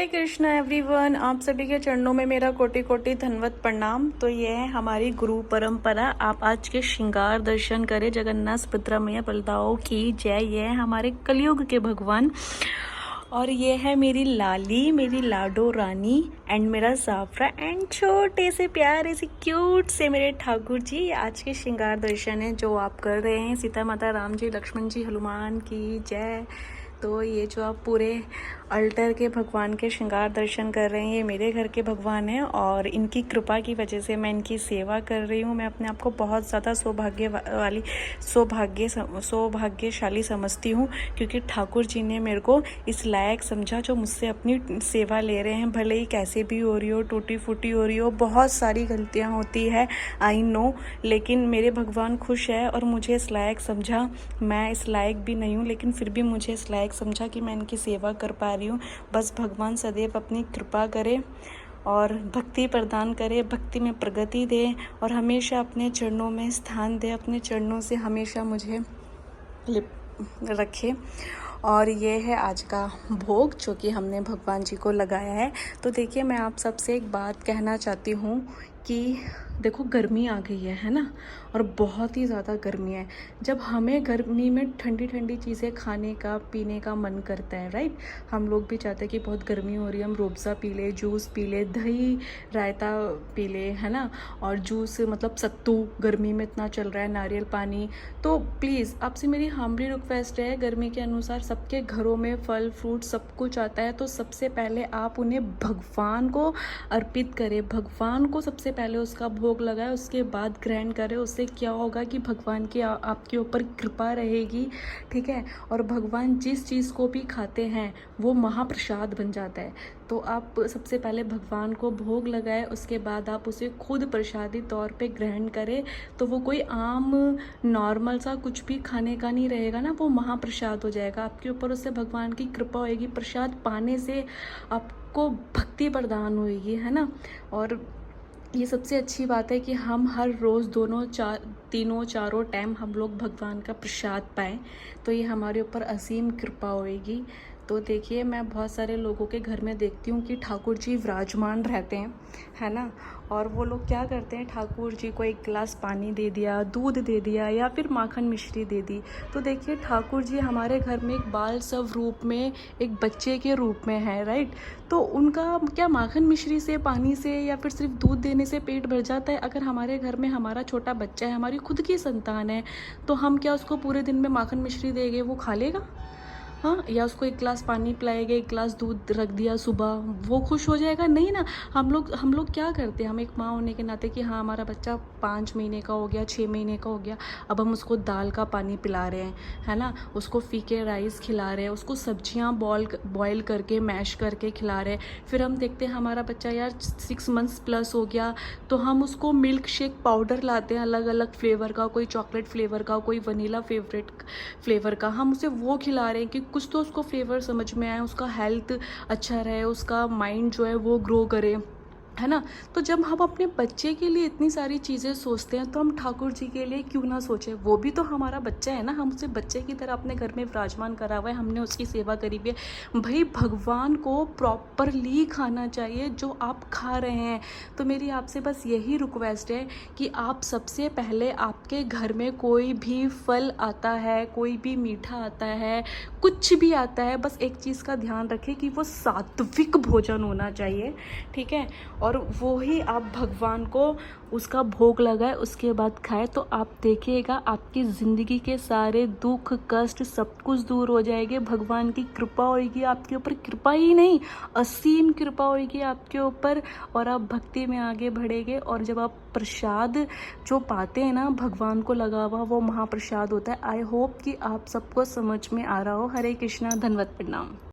हरे Krishna everyone, आप सभी के चरणों में मेरा कोटि कोटि धन्यवाद प्रणाम। तो ये है हमारी गुरु परंपरा। आप आज के श्रृंगार दर्शन करें। जगन्नाथ सुभद्रा मैया बलदाओं की जय। ये है हमारे कलयुग के भगवान और ये है मेरी लाली, मेरी लाडो रानी एंड मेरा जाफरा एंड छोटे से प्यारे से क्यूट से मेरे ठाकुर जी। आज के श्रृंगार दर्शन है जो आप कर रहे हैं। सीता माता, राम जी, लक्ष्मण जी, हनुमान की जय। तो ये जो आप पूरे अल्टर के भगवान के श्रृंगार दर्शन कर रहे हैं, ये मेरे घर के भगवान हैं और इनकी कृपा की वजह से मैं इनकी सेवा कर रही हूँ। मैं अपने आप को बहुत ज़्यादा सौभाग्यशाली समझती हूँ क्योंकि ठाकुर जी ने मेरे को इस लायक समझा जो मुझसे अपनी सेवा ले रहे हैं। भले ही कैसे भी हो रही हो, टूटी फूटी हो रही हो, बहुत सारी गलतियाँ होती है, आई नो, लेकिन मेरे भगवान खुश है और मुझे इस लायक समझा। मैं इस लायक भी नहीं हूँ लेकिन फिर भी मुझे इस लायक समझा कि मैं इनकी सेवा कर पा रही हूँ। बस भगवान सदैव अपनी कृपा करे और भक्ति प्रदान करे, भक्ति में प्रगति दे और हमेशा अपने चरणों में स्थान दे, अपने चरणों से हमेशा मुझे रखे। और ये है आज का भोग जो कि हमने भगवान जी को लगाया है। तो देखिए, मैं आप सबसे एक बात कहना चाहती हूँ कि देखो, गर्मी आ गई है ना, और बहुत ही ज़्यादा गर्मी है। जब हमें गर्मी में ठंडी ठंडी चीज़ें खाने का, पीने का मन करता है, राइट, हम लोग भी चाहते हैं कि बहुत गर्मी हो रही है, हम रूअफ़ज़ा पी ले, जूस पी ले, दही रायता पी ले, है ना, और जूस मतलब सत्तू गर्मी में इतना चल रहा है, नारियल पानी। तो प्लीज़ आपसे मेरी हम्बली रिक्वेस्ट है, गर्मी के अनुसार सबके घरों में फल फ्रूट सब कुछ आता है, तो सबसे पहले आप उन्हें भगवान को अर्पित करें, भगवान को सबसे पहले उसका भोग लगाए, उसके बाद ग्रहण करें। उससे क्या होगा कि भगवान की आपके ऊपर कृपा रहेगी, ठीक है। और भगवान जिस चीज़ को भी खाते हैं वो महाप्रसाद बन जाता है। तो आप सबसे पहले भगवान को भोग लगाए, उसके बाद आप उसे खुद प्रसादी तौर पे ग्रहण करें। तो वो कोई आम नॉर्मल सा कुछ भी खाने का नहीं रहेगा ना, वो महाप्रसाद हो जाएगा आपके ऊपर। उससे भगवान की कृपा होएगी, प्रसाद पाने से आपको भक्ति प्रदान होएगी, है ना। और ये सबसे अच्छी बात है कि हम हर रोज़ तीनों चारों टाइम हम लोग भगवान का प्रसाद पाएँ, तो ये हमारे ऊपर असीम कृपा होएगी। तो देखिए, मैं बहुत सारे लोगों के घर में देखती हूँ कि ठाकुर जी विराजमान रहते हैं, है ना, और वो लोग क्या करते हैं, ठाकुर जी को एक गिलास पानी दे दिया, दूध दे दिया या फिर माखन मिश्री दे दी। तो देखिए, ठाकुर जी हमारे घर में एक बाल सव रूप में, एक बच्चे के रूप में है, राइट। तो उनका क्या माखन मिश्री से, पानी से या फिर सिर्फ दूध देने से पेट भर जाता है? अगर हमारे घर में हमारा छोटा बच्चा है, हमारी खुद की संतान है, तो हम क्या उसको पूरे दिन में माखन मिश्री देंगे, वो खा लेगा? हाँ, या उसको एक गिलास पानी पिलाएंगे, एक गिलास दूध रख दिया सुबह, वो खुश हो जाएगा? नहीं ना। हम लोग क्या करते हैं, हम एक माँ होने के नाते कि हाँ, हमारा बच्चा 5 महीने का हो गया, 6 महीने का हो गया, अब हम उसको दाल का पानी पिला रहे हैं, है ना, उसको फीके राइस खिला रहे हैं, उसको सब्जियाँ बॉयल करके मैश करके खिला रहे हैं। फिर हम देखते हैं हमारा बच्चा यार 6 मंथ्स प्लस हो गया, तो हम उसको मिल्क शेक पाउडर लाते हैं अलग अलग फ्लेवर का, कोई चॉकलेट फ्लेवर का, कोई वनीला फ्लेवर का, हम उसे वो खिला रहे हैं कि कुछ तो उसको फ्लेवर समझ में आए, उसका हेल्थ अच्छा रहे, उसका माइंड जो है वो ग्रो करे, है ना। तो जब हम अपने बच्चे के लिए इतनी सारी चीज़ें सोचते हैं, तो हम ठाकुर जी के लिए क्यों ना सोचें? वो भी तो हमारा बच्चा है ना, हम उसे बच्चे की तरह अपने घर में विराजमान करा हुआ है, हमने उसकी सेवा करी हुई है। भाई, भगवान को प्रॉपरली खाना चाहिए जो आप खा रहे हैं। तो मेरी आपसे बस यही रिक्वेस्ट है कि आप सबसे पहले, आपके घर में कोई भी फल आता है, कोई भी मीठा आता है, कुछ भी आता है, बस एक चीज़ का ध्यान रखें कि वो सात्विक भोजन होना चाहिए, ठीक है। और वो ही आप भगवान को उसका भोग लगाए, उसके बाद खाए, तो आप देखिएगा आपकी ज़िंदगी के सारे दुख कष्ट सब कुछ दूर हो जाएंगे। भगवान की कृपा होगी आपके ऊपर, कृपा ही नहीं, असीम कृपा होगी आपके ऊपर, और आप भक्ति में आगे बढ़ेंगे। और जब आप प्रसाद जो पाते हैं ना, भगवान को लगा हुआ, वो महाप्रसाद होता है। आई होप कि आप सबको समझ में आ रहा हो। हरे कृष्णा, धन्यवाद, प्रणाम।